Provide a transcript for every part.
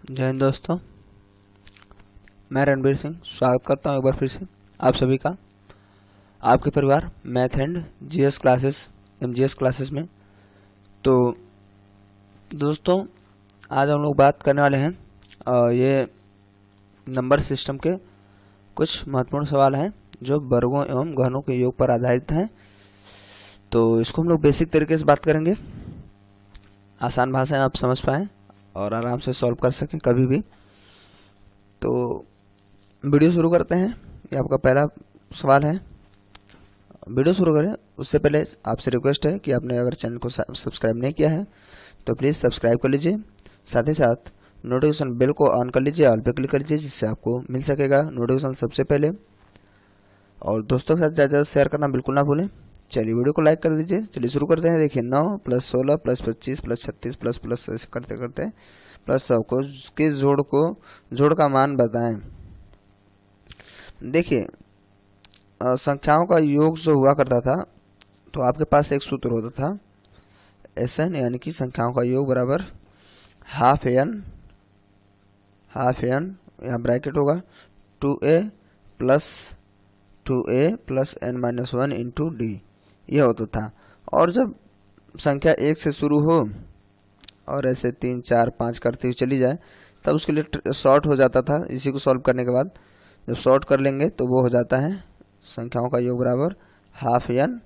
जय हिंद दोस्तों, मैं रणबीर सिंह स्वागत करता हूं एक बार फिर से आप सभी का आपके परिवार math and GS classes MGS classes में। तो दोस्तों, आज हम लोग बात करने वाले हैं ये नंबर सिस्टम के कुछ महत्वपूर्ण सवाल हैं जो वर्गों एवं घनों के योग पर आधारित हैं। तो इसको हम लोग बेसिक तरीके से बात करेंगे, आसान भाषा में आप समझ पाएँ और आराम से सॉल्व कर सकें कभी भी। तो वीडियो शुरू करते हैं। ये आपका पहला सवाल है। वीडियो शुरू करें उससे पहले आपसे रिक्वेस्ट है कि आपने अगर चैनल को सब्सक्राइब नहीं किया है तो प्लीज़ सब्सक्राइब कर लीजिए, साथ ही साथ नोटिफिकेशन बेल को ऑन कर लीजिए, ऑल पे क्लिक कर लीजिए, जिससे आपको मिल सकेगा नोटिफिकेशन सबसे पहले। और दोस्तों के साथ ज़्यादा शेयर करना बिल्कुल ना भूलें। चलिए वीडियो को लाइक कर दीजिए। चलिए शुरू करते हैं। देखिए 9 + 16 + 25 + 36 प्लस ऐसे करते करते प्लस 100 को किस जोड़ का मान बताएं। देखिए संख्याओं का योग जो हुआ करता था तो आपके पास एक सूत्र होता था SN, यानी कि संख्याओं का योग बराबर हाफ n यहाँ ब्रैकेट होगा 2a + n-1 इंटू d, यह होता था। और जब संख्या 1 से शुरू हो और ऐसे 3 4 5 करते हुए चली जाए तब उसके लिए शॉर्ट हो जाता था। इसी को सॉल्व करने के बाद जब शॉर्ट कर लेंगे तो वो हो जाता है संख्याओं का योग बराबर हाफ n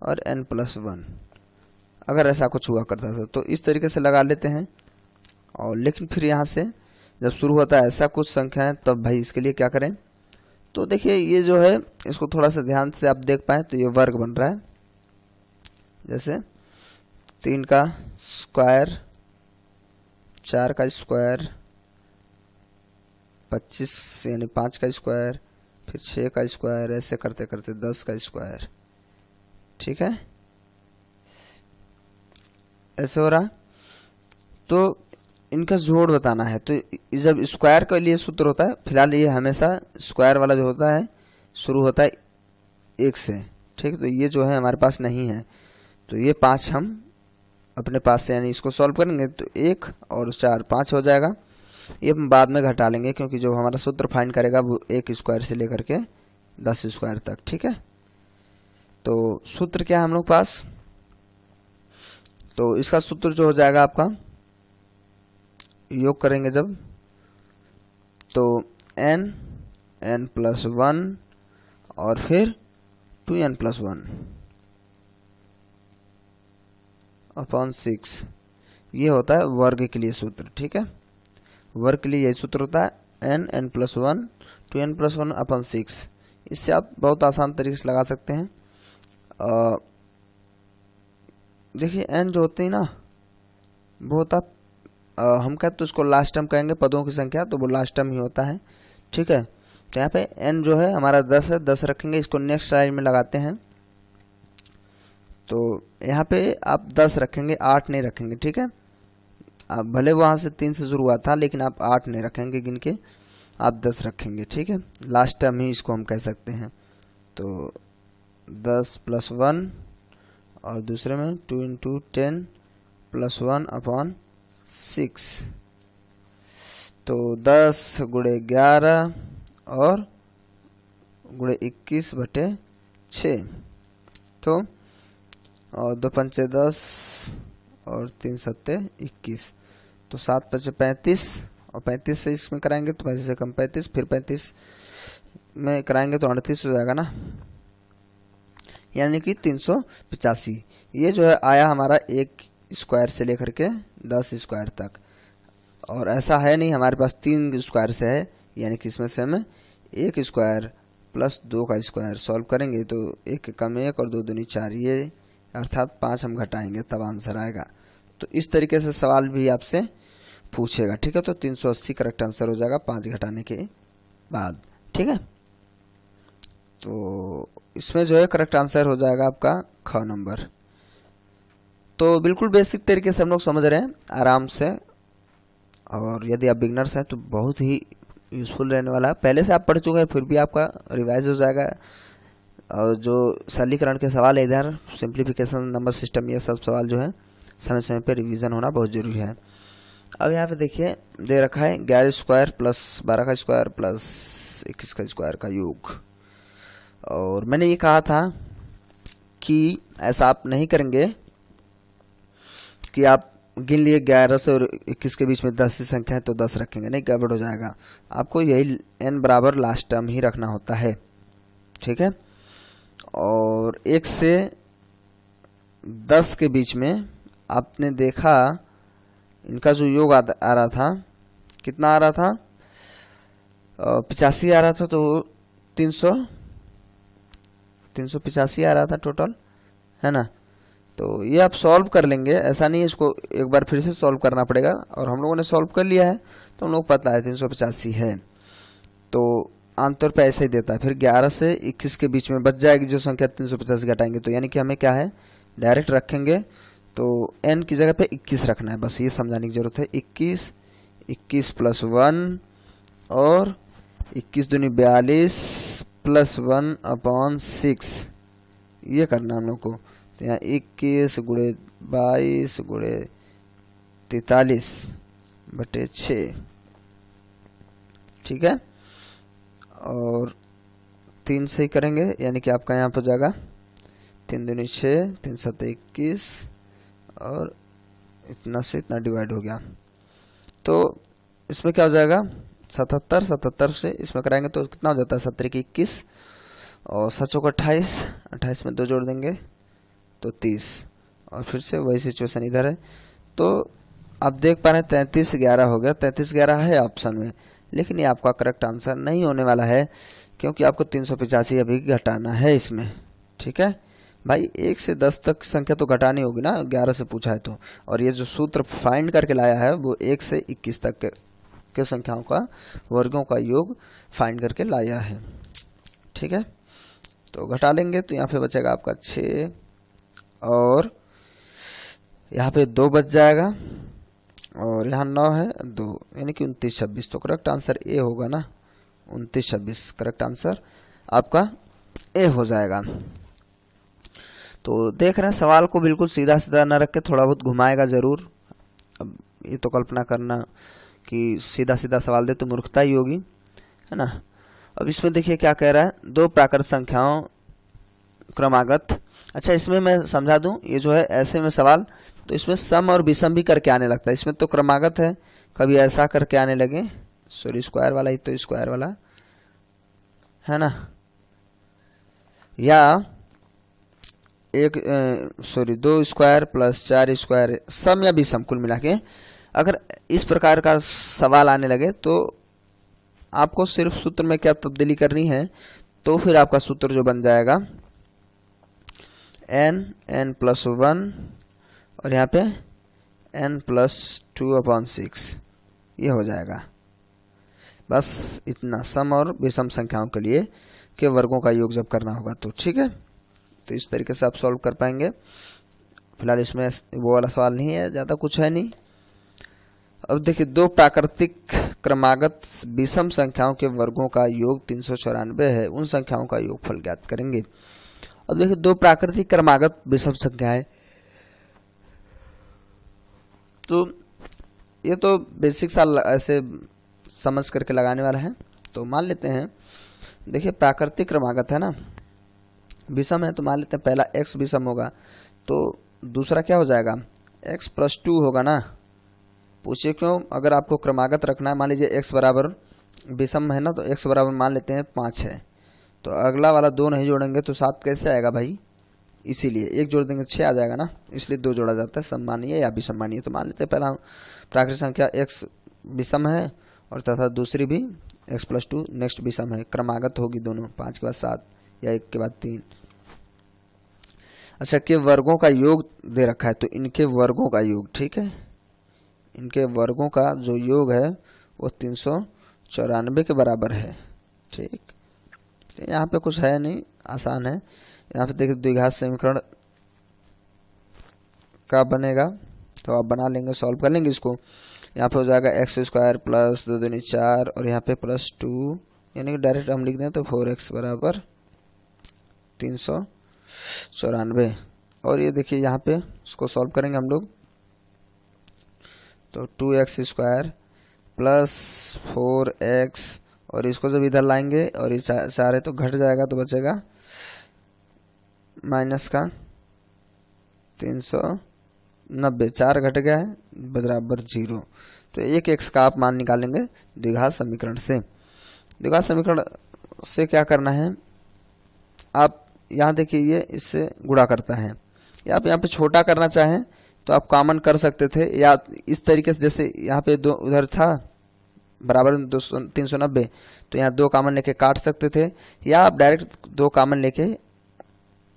और n+1, अगर ऐसा कुछ हुआ करता था तो इस तरीके से लगा लेते हैं। और लेकिन फिर यहाँ से जब शुरू होता है ऐसा कुछ संख्याएं तब भाई इसके लिए क्या करें। तो देखिए ये जो है इसको थोड़ा सा ध्यान से आप देख पाएँ तो ये वर्ग बन रहा है, जैसे 3 का स्क्वायर, 4 का स्क्वायर, 25 यानी 5 का स्क्वायर, फिर 6 का स्क्वायर, ऐसे करते करते 10 का स्क्वायर। ठीक है, ऐसे हो रहा। तो इनका जोड़ बताना है। तो जब स्क्वायर के लिए सूत्र होता है, फिलहाल ये हमेशा स्क्वायर वाला जो होता है शुरू होता है 1 से। ठीक, तो ये जो है हमारे पास नहीं है, तो ये 5 हम अपने पास से यानी इसको सॉल्व करेंगे तो 1 और 4 5 हो जाएगा। ये हम बाद में घटा लेंगे क्योंकि जो हमारा सूत्र फाइंड करेगा वो 1 स्क्वायर से लेकर के 10 स्क्वायर तक। ठीक है, तो सूत्र क्या है हम लोग पास, तो इसका सूत्र जो हो जाएगा आपका योग करेंगे जब तो n+1 और फिर 2n+1 अपॉन 6, ये होता है वर्ग के लिए सूत्र। ठीक है, वर्ग के लिए यही सूत्र होता है n+1 2n+1 अपॉन 6। इससे आप बहुत आसान तरीके से लगा सकते हैं। देखिए n जो होते हैं ना वो होता हम कहते तो उसको लास्ट टर्म कहेंगे, पदों की संख्या, तो वो लास्ट टर्म ही होता है। ठीक है, तो यहाँ पे n जो है हमारा 10 है, 10 रखेंगे। इसको नेक्स्ट स्लाइड में लगाते हैं तो यहाँ पे आप 10 रखेंगे, 8 नहीं रखेंगे। ठीक है, आप भले वहाँ से 3 से शुरू हुआ था लेकिन आप 8 नहीं रखेंगे गिन के, आप 10 रखेंगे। ठीक है, लास्ट टर्म ही इसको हम कह सकते हैं। तो 10 + 1 और दूसरे में 2 × 10 + 1 अपॉन 6, तो 10 × 11 और × 21/6, तो और 2 पंचे 10 और 3 सत्ते 21, तो 7 × 5 = 35 और 35 से इसमें कराएंगे तो 35 से कम 35, फिर 35 में कराएंगे तो 38 हो जाएगा ना, यानी कि 385। ये जो है आया हमारा 1 स्क्वायर से लेकर के 10 स्क्वायर तक। और ऐसा है नहीं हमारे पास 3 स्क्वायर से है, यानी कि इसमें से हमें 1 स्क्वायर + 2 का स्क्वायर सॉल्व करेंगे तो 1 कम 1 और 2 दूनी 4, ये अर्थात 5 हम घटाएंगे तब आंसर आएगा। तो इस तरीके से सवाल भी आपसे पूछेगा। ठीक है, तो 380 करेक्ट आंसर हो जाएगा 5 घटाने के बाद। ठीक है, तो इसमें जो है करेक्ट आंसर हो जाएगा आपका ख नंबर। तो बिल्कुल बेसिक तरीके से हम लोग समझ रहे हैं आराम से, और यदि आप बिगनर्स हैं तो बहुत ही यूज़फुल रहने वाला है। पहले से आप पढ़ चुके हैं फिर भी आपका रिवाइज हो जाएगा। और जो सरलीकरण के सवाल है इधर, सिंप्लीफिकेशन, नंबर सिस्टम, ये सब सवाल जो है समय समय पे रिवीजन होना बहुत ज़रूरी है। अब यहाँ पे देखिए दे रखा है 11 स्क्वायर प्लस 12 का स्क्वायर प्लस 21 का स्क्वायर का योग। और मैंने ये कहा था कि ऐसा आप नहीं करेंगे कि आप गिन लिए 11 से और 21 के बीच में 10 की संख्या है तो 10 रखेंगे, नहीं, गड़बड़ हो जाएगा। आपको यही n बराबर लास्ट टर्म ही रखना होता है, ठीक है। और 1 से 10 के बीच में आपने देखा इनका जो योग आ रहा था, कितना आ रहा था, 85 आ रहा था, तो 385 आ रहा था टोटल, है ना। तो ये आप सॉल्व कर लेंगे, ऐसा नहीं है इसको एक बार फिर से सॉल्व करना पड़ेगा। और हम लोगों ने सॉल्व कर लिया है तो हम लोग पता है 385 है, तो आमतौर पे ऐसे ही देता है। फिर 11 से 21 के बीच में बच जाएगी जो संख्या 385 घटाएंगे, तो यानी कि हमें क्या है डायरेक्ट रखेंगे, तो n की जगह पे 21 रखना है, बस ये समझाने की जरूरत है। 21 प्लस 1 और 21 दूनी 42 प्लस 1/6, ये करना हम लोग को। तो यहाँ 21 गुणे 22 गुणे 43/6, ठीक है। और 3 से ही करेंगे, यानी कि आपका यहाँ पर जाएगा 3 दूनी 6, 3 7 21 और इतना से इतना डिवाइड हो गया। तो इसमें क्या हो जाएगा 77 से इसमें कराएंगे तो कितना हो जाता है 17 की 21 और 7 चौक 28 में 2 जोड़ देंगे तो 30, और फिर से वही सिचुएशन इधर है। तो आप देख पा रहे हैं 33-11 हो गया, 33-11 है ऑप्शन में, लेकिन ये आपका करेक्ट आंसर नहीं होने वाला है क्योंकि आपको 385 अभी घटाना है इसमें, ठीक है भाई। 1 से 10 तक संख्या तो घटानी होगी ना, 11 से पूछा है तो। और ये जो सूत्र फाइंड करके लाया है वो 1 से 21 तक के संख्याओं का वर्गों का योग फाइंड करके लाया है, ठीक है। तो घटा लेंगे तो यहाँ पे बचेगा आपका 6 और यहाँ पे 2 बच जाएगा और यहाँ 9 है 2, यानी कि 29-26। तो करेक्ट आंसर ए होगा ना, 29-26 करेक्ट आंसर आपका ए हो जाएगा। तो देख रहे हैं सवाल को बिल्कुल सीधा सीधा ना रख के थोड़ा बहुत घुमाएगा जरूर। अब ये तो कल्पना करना कि सीधा सीधा सवाल दे तो मूर्खता ही होगी, है ना। अब इसमें देखिए क्या कह रहा है, 2 प्राकृत संख्याओं क्रमागत। अच्छा इसमें मैं समझा दूं, ये जो है ऐसे में सवाल तो इसमें सम और विषम भी करके आने लगता है। इसमें तो क्रमागत है, कभी ऐसा करके आने लगे, सॉरी स्क्वायर वाला ही तो स्क्वायर वाला है ना, या 2 स्क्वायर प्लस 4 स्क्वायर, सम या विषम कुल मिला के अगर इस प्रकार का सवाल आने लगे तो आपको सिर्फ सूत्र में क्या तब्दीली करनी है, तो फिर आपका सूत्र जो बन जाएगा n+1 और यहाँ पे n+2/6, ये हो जाएगा। बस इतना सम और विषम संख्याओं के लिए के वर्गों का योग जब करना होगा तो, ठीक है। तो इस तरीके से आप सॉल्व कर पाएंगे। फिलहाल इसमें वो वाला सवाल नहीं है, ज़्यादा कुछ है नहीं। अब देखिए 2 प्राकृतिक क्रमागत विषम संख्याओं के वर्गों का योग 394 है, उन संख्याओं का योगफल ज्ञात करेंगे। अब देखिए 2 प्राकृतिक क्रमागत विषम संख्याएं, तो ये तो बेसिक सा ऐसे समझ करके लगाने वाला है। तो मान लेते हैं, देखिए प्राकृतिक क्रमागत है ना, विषम है, तो मान लेते हैं पहला x विषम होगा तो दूसरा क्या हो जाएगा x+2 होगा ना। पूछिए क्यों, अगर आपको क्रमागत रखना है, मान लीजिए x बराबर विषम है ना, तो x बराबर मान लेते हैं 5 है, तो अगला वाला 2 नहीं जोड़ेंगे तो 7 कैसे आएगा भाई, इसीलिए 1 जोड़ देंगे 6 आ जाएगा ना, इसलिए 2 जोड़ा जाता है, सम्मानीय या विषम्मानीय। तो मान लेते हैं पहला प्राकृतिक संख्या x विषम है और तथा दूसरी भी x+2 नेक्स्ट विषम है, क्रमागत होगी दोनों, 5 के बाद 7 या 1 के बाद 3। अच्छा के वर्गों का योग दे रखा है, तो इनके वर्गों का योग, ठीक है, इनके वर्गों का जो योग है वो 394 के बराबर है, ठीक। तो यहाँ पे कुछ है नहीं, आसान है। यहाँ पे देखिए द्विघात समीकरण का बनेगा, तो आप बना लेंगे, सॉल्व कर लेंगे इसको। यहाँ पे हो जाएगा x² प्लस 2 दूनी 4 और यहाँ पे +2, यानी कि डायरेक्ट हम लिख दें तो 4x बराबर 394। और ये देखिए यहाँ पे इसको सॉल्व करेंगे हम लोग तो 2x² प्लस 4x, और इसको जब इधर लाएंगे और ये सारे तो घट जाएगा, तो बचेगा माइनस का 390, 4 घट गया है बराबर 0। तो एक x का आप मान निकालेंगे द्विघात समीकरण से। द्विघात समीकरण से क्या करना है, आप यहाँ देखिए ये इससे गुणा करता है, या आप यहाँ पे छोटा करना चाहें तो आप कॉमन कर सकते थे, या इस तरीके से जैसे यहाँ पे 2 उधर था बराबर 390, तो यहाँ 2 कॉमन लेके काट सकते थे, या आप डायरेक्ट 2 कॉमन लेके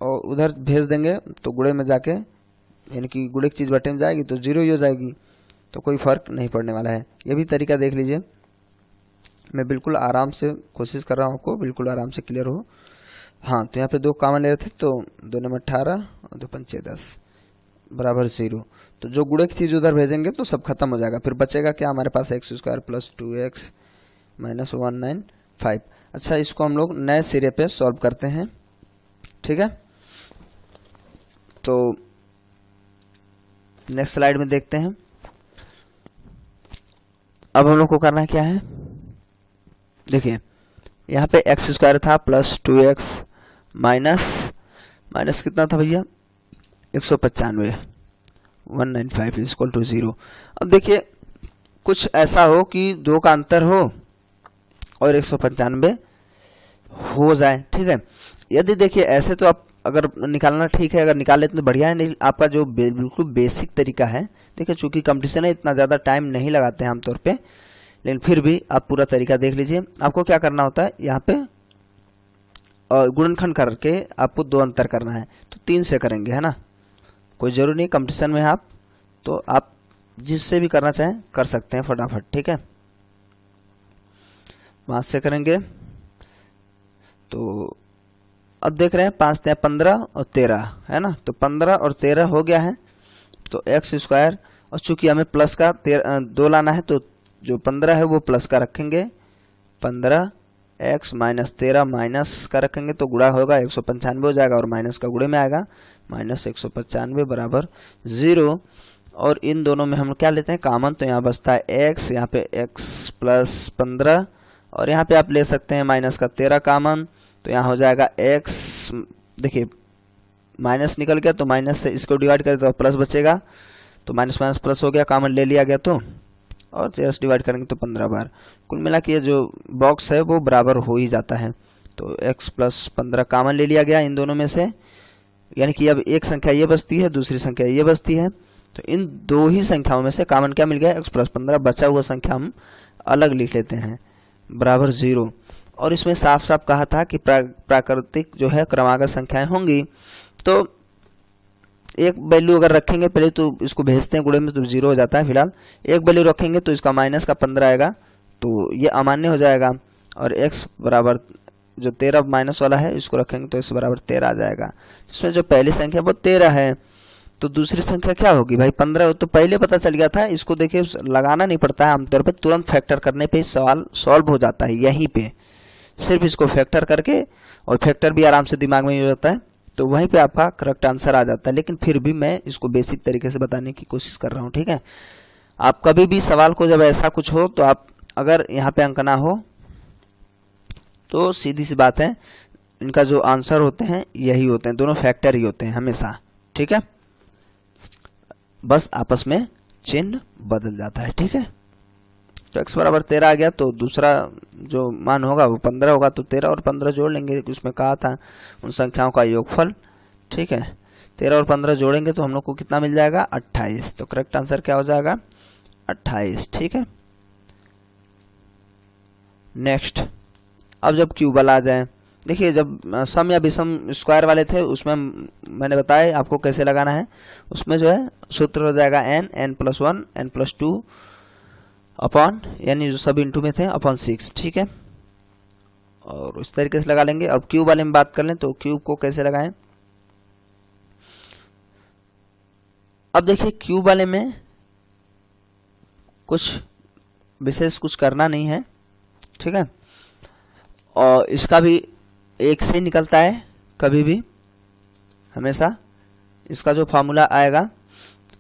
और उधर भेज देंगे तो गुणे में जाके, यानी कि गुणे की चीज़ बटे में जाएगी तो 0 ही हो जाएगी, तो कोई फ़र्क नहीं पड़ने वाला है। ये भी तरीका देख लीजिए, मैं बिल्कुल आराम से कोशिश कर रहा हूँ आपको बिल्कुल आराम से क्लियर हो। हाँ, तो यहाँ पे 2 कॉमन ले रहे थे, तो 2 में 18 और 2 पंचे 10 बराबर 0। तो जो गुणे की चीज़ उधर भेजेंगे तो सब खत्म हो जाएगा, फिर बचेगा क्या हमारे पास x² प्लस 2x माइनस 195। अच्छा, इसको हम लोग नए सिरे पे सॉल्व करते हैं, ठीक है। तो नेक्स्ट स्लाइड में देखते हैं। अब हम लोग को करना क्या है, देखिए यहाँ पे x² था प्लस 2x माइनस कितना था भैया 195, 195 इक्वल टू 0। अब देखिए कुछ ऐसा हो कि 2 का अंतर हो और 195 हो जाए, ठीक है। यदि देखिए ऐसे तो आप अगर निकालना ठीक है, अगर निकाल लेते तो बढ़िया है, नहीं आपका जो बिल्कुल बेसिक तरीका है, देखिए चूंकि कंपटीशन है इतना ज़्यादा टाइम नहीं लगाते हैं आमतौर पे, लेकिन फिर भी आप पूरा तरीका देख लीजिए। आपको क्या करना होता है, यहाँ पे गुणनखंड करके आपको 2 अंतर करना है, तो 3 से करेंगे, है ना, कोई ज़रूरी नहीं कंपटीशन में आप, तो आप जिससे भी करना चाहें कर सकते हैं फटाफट, ठीक है। 5 से करेंगे तो अब देख रहे हैं 5 से 15 और 13 है ना, तो 15 और 13 हो गया है, तो x², और चूंकि हमें प्लस का 2 लाना है, तो जो 15 है वो प्लस का रखेंगे, 15x माइनस 13 माइनस का रखेंगे, तो गुणा होगा 195 हो जाएगा, और माइनस का गुणे में आएगा माइनस 195 बराबर 0। और इन दोनों में हम क्या लेते हैं कॉमन, तो यहाँ बचता है x, यहाँ पे x प्लस 15, और यहाँ पे आप ले सकते हैं माइनस का 13 कॉमन, तो यहाँ हो जाएगा x, देखिए माइनस निकल गया तो माइनस से इसको डिवाइड करें तो प्लस बचेगा, तो माइनस माइनस प्लस हो गया, कॉमन ले लिया गया, तो और 13 से डिवाइड करेंगे तो 15 बार, कुल मिला के ये जो बॉक्स है वो बराबर हो ही जाता है। तो x प्लस 15 कॉमन ले लिया गया इन दोनों में से, यानी कि अब एक संख्या ये बचती है, दूसरी संख्या ये बचती है, तो इन 2 ही संख्याओं में से कॉमन क्या मिल गया x प्लस 15, बचा हुआ संख्या हम अलग लिख लेते हैं बराबर 0। और इसमें साफ साफ कहा था कि प्राकृतिक जो है क्रमागत संख्याएं होंगी, तो एक वैल्यू अगर रखेंगे पहले तो इसको भेजते हैं गुणे में तो 0 हो जाता है, फिलहाल एक वैल्यू रखेंगे तो इसका माइनस का 15 आएगा, तो ये अमान्य हो जाएगा, और x बराबर जो 13 माइनस वाला है इसको रखेंगे तो x बराबर 13 आ जाएगा। इसमें जो पहली संख्या वो 13 है, तो दूसरी संख्या क्या होगी भाई 15, तो पहले पता चल गया था, इसको देखिए लगाना नहीं पड़ता है आमतौर पर, तुरंत फैक्टर करने पे सवाल सॉल्व हो जाता है, यहीं पे सिर्फ इसको फैक्टर करके, और फैक्टर भी आराम से दिमाग में ही हो जाता है, तो वहीं पे आपका करेक्ट आंसर आ जाता है। लेकिन फिर भी मैं इसको बेसिक तरीके से बताने की कोशिश कर रहा हूँ, ठीक है। आप कभी भी सवाल को जब ऐसा कुछ हो तो आप अगर यहाँ पे अंक ना हो तो सीधी सी बात है, इनका जो आंसर होते हैं यही होते हैं, दोनों फैक्टर ही होते हैं हमेशा, ठीक है, बस आपस में चिन्ह बदल जाता है, ठीक है। तो x बराबर 13 आ गया, तो दूसरा जो मान होगा वो 15 होगा, तो 13 और 15 जोड़ लेंगे, उसमें कहा था उन संख्याओं का योगफल, ठीक है। 13 और 15 जोड़ेंगे तो हम लोग को कितना मिल जाएगा 28, तो करेक्ट आंसर क्या हो जाएगा 28, ठीक है। नेक्स्ट, अब जब क्यूबल आ जाए, देखिए जब सम या विषम स्क्वायर वाले थे उसमें मैंने बताया आपको कैसे लगाना है, उसमें जो है सूत्र हो जाएगा n+1 n+2 अपॉन, यानी जो सब इंटू में थे अपॉन 6, ठीक है, और उस तरीके से लगा लेंगे। अब क्यूब वाले में बात कर लें तो क्यूब को कैसे लगाएं, अब देखिए क्यूब वाले में कुछ विशेष कुछ करना नहीं है, ठीक है, और इसका भी एक से निकलता है कभी भी, हमेशा इसका जो फार्मूला आएगा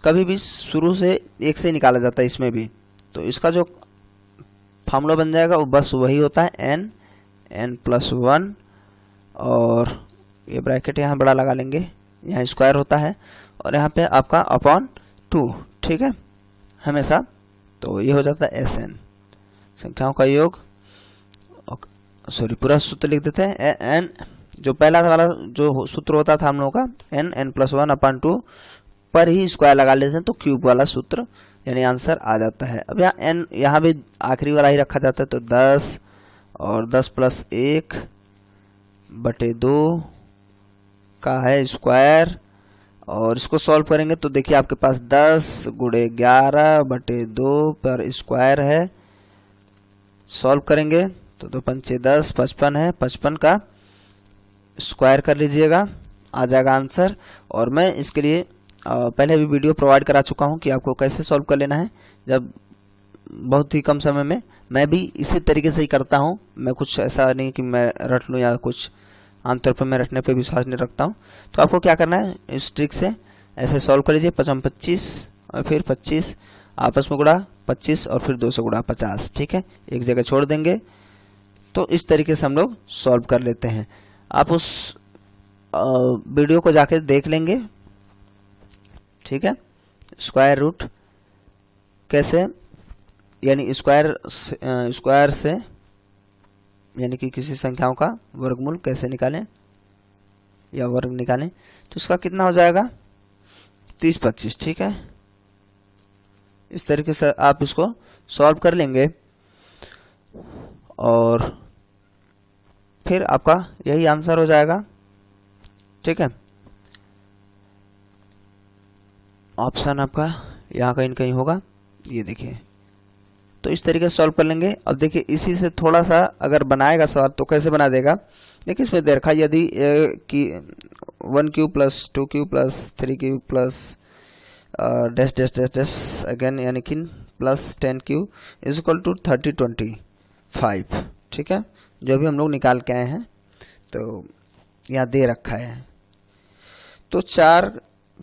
कभी भी शुरू से 1 से निकाला जाता है इसमें भी। तो इसका जो फार्मूला बन जाएगा वो बस वही होता है n+1 और ये ब्रैकेट यहाँ बड़ा लगा लेंगे, यहाँ स्क्वायर होता है और यहाँ पे आपका अपॉन 2, ठीक है हमेशा। तो ये हो जाता है Sn, संख्याओं का योग। सॉरी पूरा सूत्र लिख देते हैं। n जो पहला वाला जो सूत्र होता था हम लोगों का n+1/2 पर ही स्क्वायर लगा लेते हैं तो क्यूब वाला सूत्र यानी आंसर आ जाता है। अब यहाँ n यहाँ भी आखिरी वाला ही रखा जाता है तो 10 और 10+1/2 का है स्क्वायर और इसको सॉल्व करेंगे तो देखिए आपके पास 10 × 11/2 पर स्क्वायर है। सॉल्व करेंगे तो 2 पंचे 10, 55 है, 55 का स्क्वायर कर लीजिएगा, आ जाएगा आंसर। और मैं इसके लिए पहले भी वीडियो प्रोवाइड करा चुका हूं कि आपको कैसे सॉल्व कर लेना है जब बहुत ही कम समय में। मैं भी इसी तरीके से ही करता हूं, मैं कुछ ऐसा नहीं कि मैं रट लूं या कुछ, आमतौर पर मैं रटने पे विश्वास नहीं रखता हूं। तो आपको क्या करना है, इस ट्रिक से ऐसे सॉल्व कर लीजिए। 25 और फिर 25 आपस में गुणा 25 और फिर 2 से गुणा 50, ठीक है, एक जगह छोड़ देंगे। तो इस तरीके से हम लोग सॉल्व कर लेते हैं। आप उस वीडियो को जाके देख लेंगे, ठीक है। स्क्वायर रूट कैसे, यानी स्क्वायर से यानी कि किसी संख्याओं का वर्गमूल कैसे निकालें या वर्ग निकालें, तो इसका कितना हो जाएगा 30-25, ठीक है। इस तरीके से आप इसको सॉल्व कर लेंगे और फिर आपका यही आंसर हो जाएगा, ठीक है। ऑप्शन आपका यहाँ कहीं कहीं होगा, ये देखिए। तो इस तरीके से सॉल्व कर लेंगे। अब देखिए इसी से थोड़ा सा अगर बनाएगा सवाल तो कैसे बना देगा, देखिए इसमें दे रखा यदि कि 1 + 2 + 3 + dash dash dash dash again यानी कि +10 = 30-25, ठीक है, जो भी हम लोग निकाल के आए हैं तो यहाँ दे रखा है। तो 4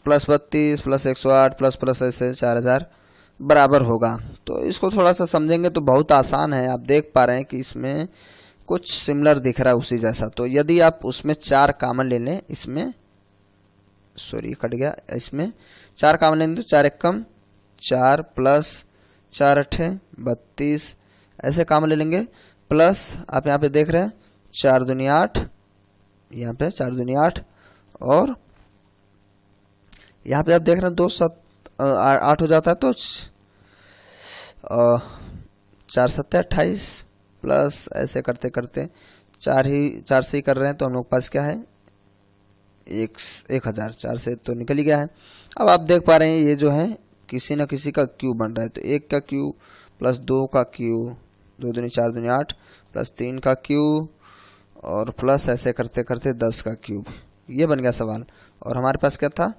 + 32 + 108 + ऐसे 4000 बराबर होगा। तो इसको थोड़ा सा समझेंगे तो बहुत आसान है। आप देख पा रहे हैं कि इसमें कुछ सिमिलर दिख रहा है उसी जैसा। तो यदि आप उसमें 4 कॉमन ले लें, इसमें सॉरी कट गया, इसमें 4 कॉमन लेंगे तो 4 एकम 4 + 4 अठे 32 ऐसे कॉमन ले लेंगे, प्लस आप यहाँ पे देख रहे हैं 4 दूनी 8, यहाँ पे 4 दूनी 8 और यहाँ पे आप देख रहे हैं 2 7 8 हो जाता है तो 4 7 28 प्लस ऐसे करते करते 4 से ही कर रहे हैं तो हम लोग पास क्या है 1000, 4 से तो निकल ही गया है। अब आप देख पा रहे हैं ये जो है किसी न किसी का क्यूब बन रहा है, तो 1 का क्यूब प्लस 2 का क्यूब, 2 दूनी 4 दूनी 8 प्लस 3 का क्यूब और प्लस ऐसे करते करते 10 का क्यूब, ये बन गया सवाल। और हमारे पास क्या था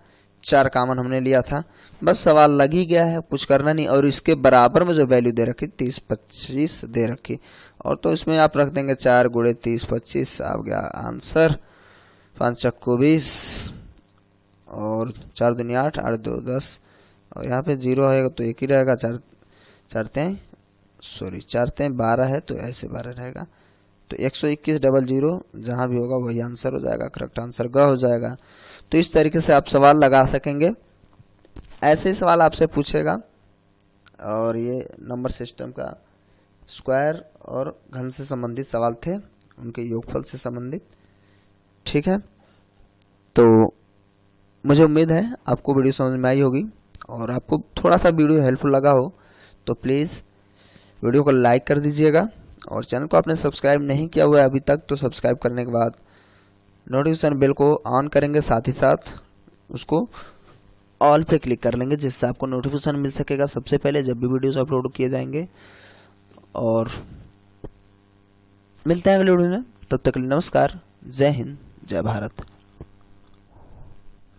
4 कॉमन हमने लिया था, बस सवाल लग ही गया है, कुछ करना नहीं। और इसके बराबर में जो वैल्यू दे रखी 30 25 दे रखी, और तो इसमें आप रख देंगे 4 × 30 25, आ गया आंसर 5 चक्कू 20 और 4 दूनी 8 8 2 10 और यहाँ पे 0 है तो एक ही रहेगा, 4 3 12 है तो ऐसे 12 रहेगा। तो 121 00 जहाँ भी होगा वही आंसर हो जाएगा, करेक्ट आंसर ग हो जाएगा। तो इस तरीके से आप सवाल लगा सकेंगे। ऐसे ही सवाल आपसे पूछेगा। और ये नंबर सिस्टम का स्क्वायर और घन से संबंधित सवाल थे, उनके योगफल से संबंधित, ठीक है। तो मुझे उम्मीद है आपको वीडियो समझ में आई होगी, और आपको थोड़ा सा वीडियो हेल्पफुल लगा हो तो प्लीज़ वीडियो को लाइक कर दीजिएगा। और चैनल को आपने सब्सक्राइब नहीं किया हुआ है अभी तक तो सब्सक्राइब करने के बाद नोटिफिकेशन बेल को ऑन करेंगे, साथ ही साथ उसको ऑल पे क्लिक कर लेंगे, जिससे आपको नोटिफिकेशन मिल सकेगा सबसे पहले जब भी वीडियोस अपलोड किए जाएंगे। और मिलते हैं अगले वीडियो में, तब तक के लिए नमस्कार, जय हिंद, जय भारत।